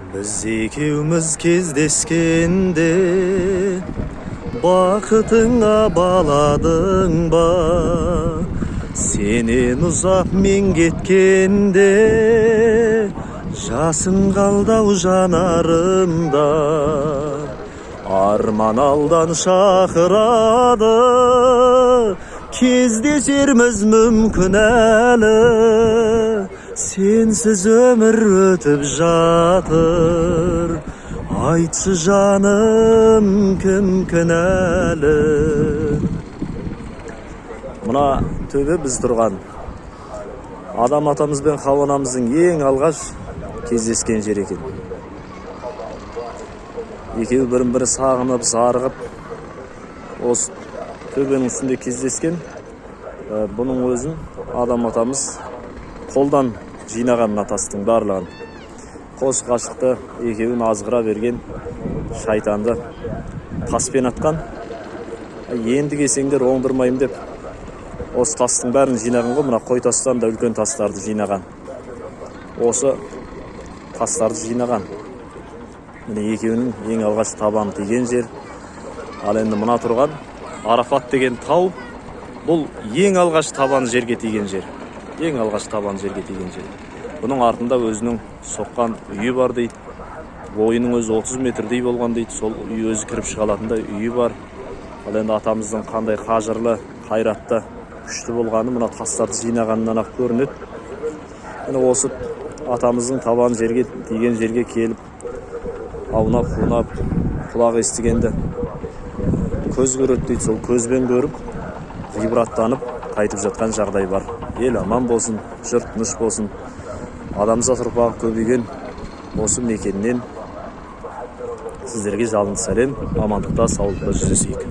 Biz ekеуміз кездескенде бақытыңа баладың ба? Сенен ұзап мен кеткенде жасың қалдау жанарымда. Арман алдан шақырады, кездесерміз мүмкін әлі. Сенсіз өмір өтіп жатыр, айтшы жаным, кім кінәлі? Мына төбе біз тұрған адам атамыз бен Хауа анамыздың ең алғаш кездескен жер екен. Екеуі бірін-бірі сағынып, зарығып, осы төбенің үстінде кездескен. Бұның өзін адам атамыз қолдан жинаған мына тастың барлығын. Қос қашықты екеуін азғыра берген шайтанды таспен атқан. Енді келсеңдер оңдырмайым деп осы тастың бәрін жинаған ғой. Мына қой тастан да үлкен тастарды жинаған. Осы тастарды жинаған. Міне екеуінің ең алғаш табаны тиген жер. Ал енді мына тұрған Арафат деген тау, бұл ең алғаш табаны жерге тиген жер. Ең алғаш табаны жерге тиген жер. Бұның артында өзінің соққан үйі бар дейді. Бойының өзі 30 метрдей болған дейді. Сол үй өзі кіріп шығалатындай үйі бар. Ал енді атамыздың қандай қажырлы, қайратты, күшті болғаны мына тастарды жинағаннан ақ көрінеді. Міне осы атамыздың табаны жерге тиген жерге келіп, аунап-қунап, құлақ естігенді көз көреді дейді. Сол көзбен көріп, ғибраттанып қайтып жатқан жағдай бар. Ел аман болсын, жұрт тыныш болсын. Адамзат ұрпағы көбейген осы мекеннен сіздерге жалынды сәлем, амандықта, саулықта жүздесейік.